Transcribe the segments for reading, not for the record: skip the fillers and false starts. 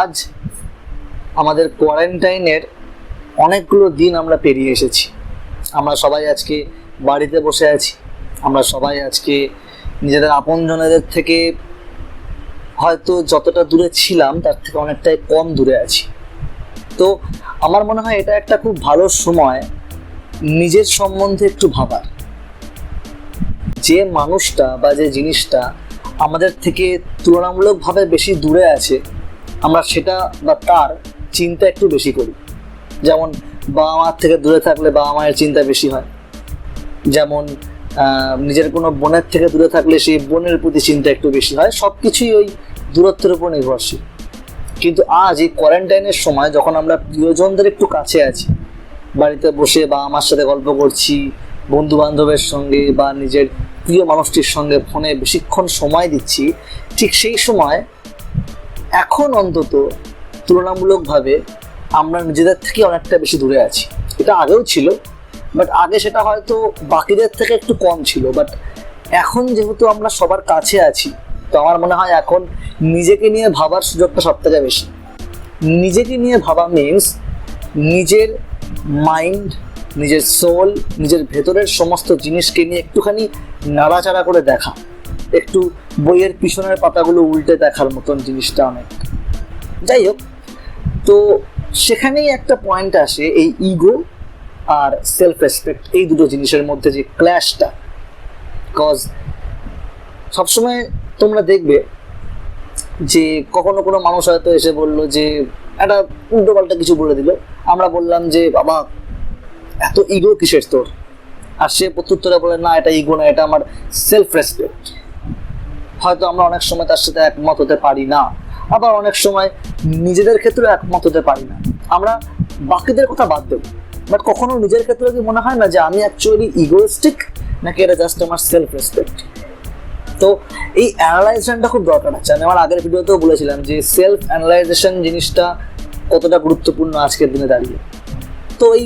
আজ আমাদের কোয়ারেন্টাইনের অনেকগুলো দিন আমরা পেরিয়ে এসেছি। আমরা সবাই আজকে বাড়িতে বসে আছি। আমরা সবাই আজকে নিজেদের আপনজনেদের থেকে হয়তো যতটা দূরে ছিলাম তার থেকে অনেকটাই কম দূরে আছি। তো আমার মনে হয় এটা একটা খুব ভালো সময় নিজের সম্বন্ধে একটু ভাবার। যে মানুষটা বা যে জিনিসটা আমাদের থেকে তুলনামূলকভাবে বেশি দূরে আছে, আমরা সেটা বা তার চিন্তা একটু বেশি করি। যেমন বাবা মার থেকে দূরে থাকলে বাবা মায়ের চিন্তা বেশি হয়। যেমন নিজের কোনো বোনের থেকে দূরে থাকলে সেই বোনের প্রতি চিন্তা একটু বেশি হয়। সব কিছুই ওই দূরত্বের উপর নির্ভরশীল। কিন্তু আজ এই কোয়ারেন্টাইনের সময় যখন আমরা প্রিয়জনদের একটু কাছে আছি, বাড়িতে বসে বাবা মার সাথে গল্প করছি, বন্ধু বান্ধবের সঙ্গে বা নিজের প্রিয় মানুষটির সঙ্গে ফোনে বেশিক্ষণ সময় দিচ্ছি, ঠিক সেই সময় এখন অন্তত তুলনামূলকভাবে আমরা নিজেদের থেকে অনেকটা বেশি দূরে আছি। এটা আগেও ছিল, বাট আগে সেটা হয়তো বাকিদের থেকে একটু কম ছিল। বাট এখন যেহেতু আমরা সবার কাছে আছি, তো আমার মনে হয় এখন নিজেকে নিয়ে ভাবার সুযোগটা সব থেকে বেশি। নিজেকে নিয়ে ভাবা মিনস নিজের মাইন্ড, নিজের সোল, নিজের ভেতরের সমস্ত জিনিসকে নিয়ে একটুখানি নাড়াচাড়া করে দেখা, একটু বইয়ের পিছনের পাতাগুলো উল্টে দেখার মতন জিনিসটা অনেক। যাই হোক, তো সেখানেই একটা পয়েন্ট আসে এই ইগো আর সেলফ রেসপেক্ট, এই দুটো জিনিসের মধ্যে যে ক্ল্যাশটা। বিকজ সবসময় তোমরা দেখবে যে কখনো কোনো মানুষ হয়তো এসে বললো যে একটা উল্টো পাল্টা কিছু বলে দিল, আমরা বললাম যে বাবা এত ইগো কিসের তোর, আর সে প্রত্যুত্তরে বলে না এটা ইগো না, এটা আমার সেলফ রেসপেক্ট। হয়তো আমরা অনেক সময় তার সাথে একমত হতে পারি না, আবার অনেক সময় নিজেদের ক্ষেত্রে একমত হতে পারি না। আমরা বাকিদের কথা বাদ দেবো, বাট কখনো নিজের ক্ষেত্রে কি মনে হয় না যে আমি অ্যাকচুয়ালি ইগোইস্টিক, নাকি এটা জাস্ট আমার সেলফ রেসপেক্ট? তো এই অ্যানালাইজেশনটা খুব দরকার আছে। আমি আমার আগের ভিডিওতেও বলেছিলাম যে সেলফ অ্যানালাইজেশন জিনিসটা কতটা গুরুত্বপূর্ণ আজকের দিনে দাঁড়িয়ে। তো এই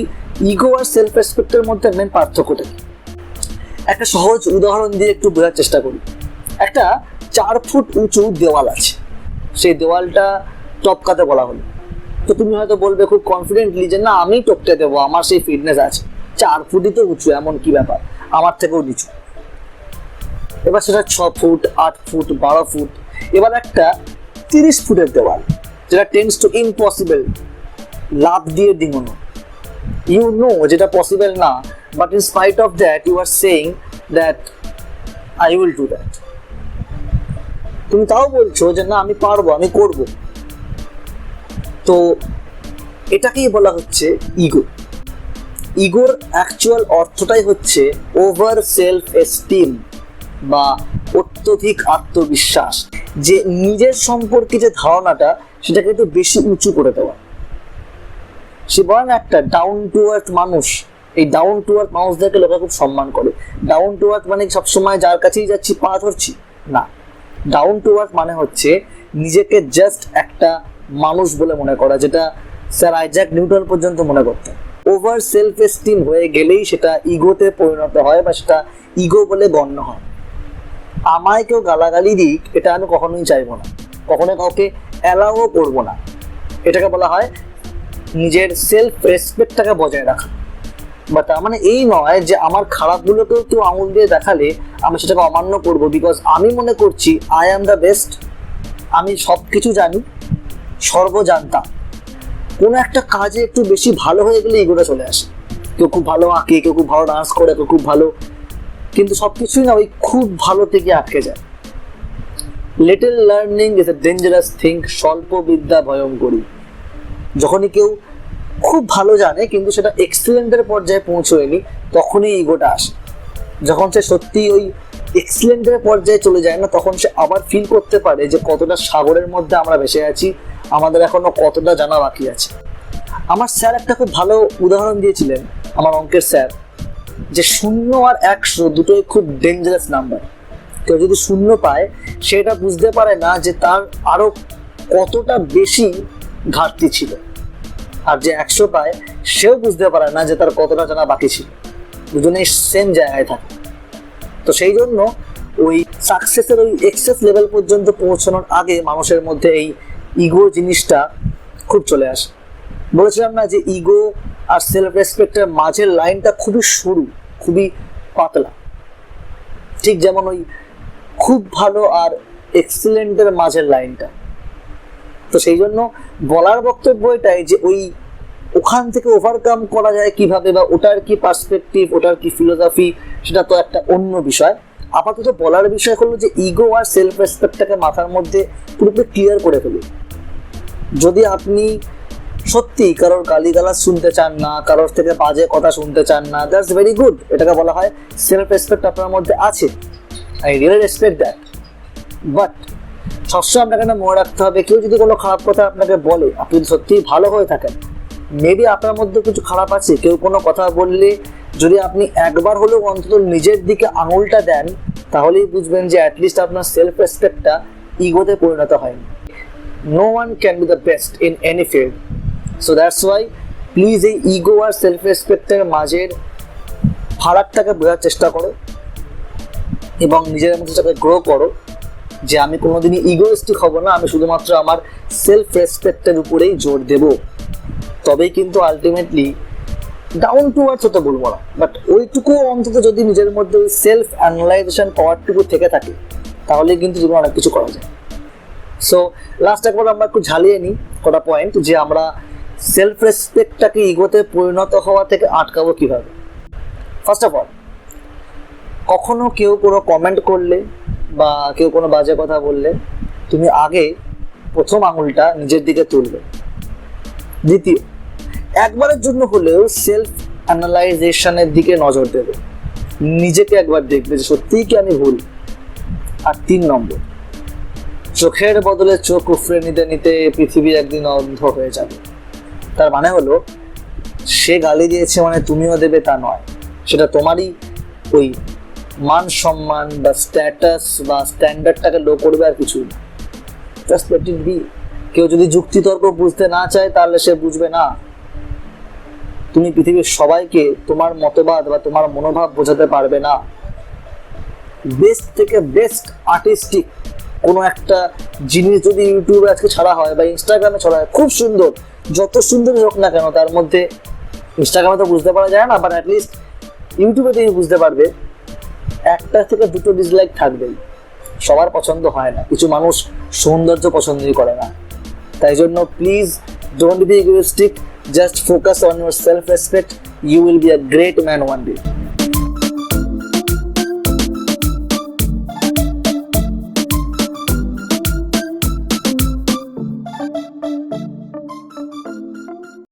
ইগো আর সেলফ রেসপেক্টের মধ্যে মেন পার্থক্যটা কি? একটা সহজ উদাহরণ দিয়ে একটু বোঝার চেষ্টা করি। একটা 4 ফুট উঁচু দেওয়াল আছে, সেই দেওয়ালটা টপকাতে বলা হলো। তো তুমি হয়তো বলবে খুব কনফিডেন্টলি যে না আমি টপকে দেবো, আমার সেই ফিটনেস আছে, 4 ফুটই তো উঁচু, এমন কি ব্যাপার, আমার থেকেও নিচু। এবার সেটা 6 ফুট, 8 ফুট, 12 ফুট। এবার একটা 30 ফুটের দেওয়াল, যেটা টেন্ডস টু ইম্পসিবল, লাফ দিয়ে ডিঙানো। ইউ নো যেটা পসিবল না, but in spite of that you are saying that I will do that. তুমি তাও বলছো যে না আমি পারবো, আমি করব। তো এটাকেই বলা হচ্ছে ইগো। ইগোর অ্যাকচুয়াল অর্থটাই হচ্ছে ওভার সেলফ এস্টিম বা অত্যধিক আত্মবিশ্বাস, যে নিজের সম্পর্কে যে ধারণাটা সেটাকে একটু বেশি উঁচু করে দেওয়া। সে বলেন একটা ডাউন টু আর্থ মানুষ, এই ডাউন টু আর্থ মানুষদেরকে লোকে খুব সম্মান করে। ডাউন টু আর্থ মানে সবসময় যার কাছেই যাচ্ছি পা ধরছি না। ডাউন টু আর্থ মানে হচ্ছে নিজেকে জাস্ট একটা মানুষ বলে মনে করা, যেটা স্যার আইজ্যাক নিউটন পর্যন্ত মনে করতেন। ওভার সেলফ এস্টিম হয়ে গেলেই সেটা ইগোতে পরিণত হয় বা সেটা ইগো বলে গণ্য হয়। আমায় কেউ গালাগালি দিক, এটা আমি কখনোই চাইবো না, কখনো কাউকে অ্যালাউও করবো না। এটাকে বলা হয় নিজের সেলফ রেসপেক্টটাকে বজায় রাখা। বা তার মানে এই নয় যে আমার খারাপগুলোকেও কেউ আঙুল দিয়ে দেখালে আমি সেটাকে অমান্য করবো, বিকজ আমি মনে করছি আই অ্যাম দ্য বেস্ট, আমি সব কিছু জানি, সর্বজান্তা। কোনো একটা কাজে একটু বেশি ভালো হয়ে গেলে ইগোটা চলে আসে। কেউ খুব ভালো আঁকে, কেউ খুব ভালো ডান্স করে, কেউ খুব ভালো, কিন্তু সবকিছুই না ওই খুব ভালো থেকে আটকে যায়। Little learning is a dangerous thing, স্বল্প বিদ্যা ভয়ঙ্করী। যখনই কেউ খুব ভালো জানে কিন্তু সেটা এক্সিলেন্টের পর্যায়ে পৌঁছয়নি, তখনই ইগোটা আসে। যখন সে সত্যি ওই এক্সিলেন্টের পর্যায়ে চলে যায় না, তখন সে আবার ফিল করতে পারে যে কতটা সাগরের মধ্যে আমরা ভেসে আছি, আমাদের এখনো কতটা জানা বাকি আছে। আমার স্যার একটা খুব ভালো উদাহরণ দিয়েছিলেন, আমার অঙ্কের স্যার, যে 0 আর 100 দুটোই খুব ডেঞ্জারাস নাম্বার। কেউ যদি 0 পায় সেটা বুঝতে পারে না যে তার আরো কতটা বেশি ঘাটতি ছিল, আর যে 100 পায় সেও বুঝতে পারে না যে তার কতটা জানা বাকি ছিল। দুজনেই সেম জায়গায় থাকে। তো সেই জন্য ওই সাকসেসের ওই এক্সেস লেভেল পর্যন্ত পৌঁছানোর আগে মানুষের মধ্যে এই ইগো জিনিসটা খুব চলে আসে। বলেছিলাম না যে ইগো আর সেলফ রেসপেক্টের মাঝের লাইনটা খুবই সরু, খুবই পাতলা, ঠিক যেমন ওই খুব ভালো আর এক্সিলেন্টের মাঝের লাইনটা। তো সেই জন্য বলার বক্তব্য এটাই যে ওখান থেকে ওভারকাম করা যায় কিভাবে, বা ওটার কি পার্সপেক্টিভ, ওটার কি ফিলোসফি, সেটা তো একটা অন্য বিষয়। আপাতত বলার বিষয় হলো যে ইগো আর সেলফ রেসপেক্টটাকে মাথার মধ্যে পুরোপুরি ক্লিয়ার করে ফেলুন। যদি আপনি সত্যি কারোর গালিগালাজ শুনতে চান না, কারোর থেকে বাজে কথা শুনতে চান না, দ্যাটস ভেরি গুড। এটাকে বলা হয় সেলফ রেসপেক্ট আপনার মধ্যে আছে। I really respect that. But সবসময় আপনাকে না মনে রাখতে হবে, কেউ যদি কোনো খারাপ কথা আপনাকে বলে, আপনি যদি সত্যিই ভালো হয়ে থাকেন, মেবি আপনার মধ্যে কিছু খারাপ আছে। কেউ কোনো কথা বললে যদি আপনি একবার হলেও অন্তত নিজের দিকে আঙুলটা দেন, তাহলেই বুঝবেন যে অ্যাটলিস্ট আপনার সেলফ রেসপেক্টটা ইগোতে পরিণত হয়নি। No one can be the best in any field. So that's why please এই ইগো আর সেলফ রেসপেক্টের মাঝের ফারাকটাকে বোঝার চেষ্টা করো এবং নিজের মধ্যে তাকে গ্রো করো যে আমি কোনোদিনই ইগোইস্টিক হব না, আমি শুধুমাত্র আমার সেলফ রেসপেক্টের উপরেই জোর দেব। তবেই কিন্তু আলটিমেটলি ডাউন টু আর্থ হতে বলবো না, বাট ওইটুকু অন্তত যদি নিজের মধ্যে ওই সেলফ অ্যানালাইজেশন পাওয়ারটুকু থেকে থাকে, তাহলে কিন্তু জীবনে অনেক কিছু করা যায়। সো লাস্ট একবার আমরা একটু ঝালিয়ে নিই কটা পয়েন্ট, যে আমরা সেলফ রেসপেক্টটাকে ইগোতে পরিণত হওয়া থেকে আটকাবো কিভাবে। ফার্স্ট অফ অল, কখনো কেউ কোনো কমেন্ট করলে বা কেউ কোনো বাজে কথা বললে, তুমি আগে প্রথম আঙুলটা নিজের দিকে তুলবে। দ্বিতীয়, একবারের জন্য হলেও সেলফ অ্যানালাইজেশনের দিকে নজর দেবে, নিজেকে একবার দেখবে যে সত্যিই কি আমি ভুল। আর 3 নম্বর, চোখের বদলে চোখ উফরে নিতে নিতে পৃথিবী একদিন অন্ধ হয়ে যাবে। তার মানে হলো, সে গালি দিয়েছে মানে তুমিও দেবে তা নয়, সেটা তোমারই ওই মান সম্মান বা স্ট্যাটাস বা স্ট্যান্ডার্ডটাকে লো করবে, আর কিছুই না। Just let it be. কেউ যদি যুক্তিতর্ক বুঝতে না চায়, তাহলে সে বুঝবে না। তুমি পৃথিবীর সবাইকে তোমার মতবাদ বা তোমার মনোভাব বোঝাতে পারবে না। বেস্ট থেকে বেস্ট আর্টিস্টিক কোনো একটা জিনিস যদি ইউটিউবে আজকে ছাড়া হয় বা ইনস্টাগ্রামে ছাড়া হয়, খুব সুন্দর, যত সুন্দরই হোক না কেন, তার মধ্যে ইনস্টাগ্রামে তো বুঝতে পারা যায় না, বাট অ্যাটলিস্ট ইউটিউবে তুমি বুঝতে পারবে 1টা থেকে 2টো ডিসলাইক থাকবেই। সবার পছন্দ হয় না, কিছু মানুষ সৌন্দর্য পছন্দই করে না। তাই জন্য please don't be egoistic, just focus on your self respect, you will be a great man one day.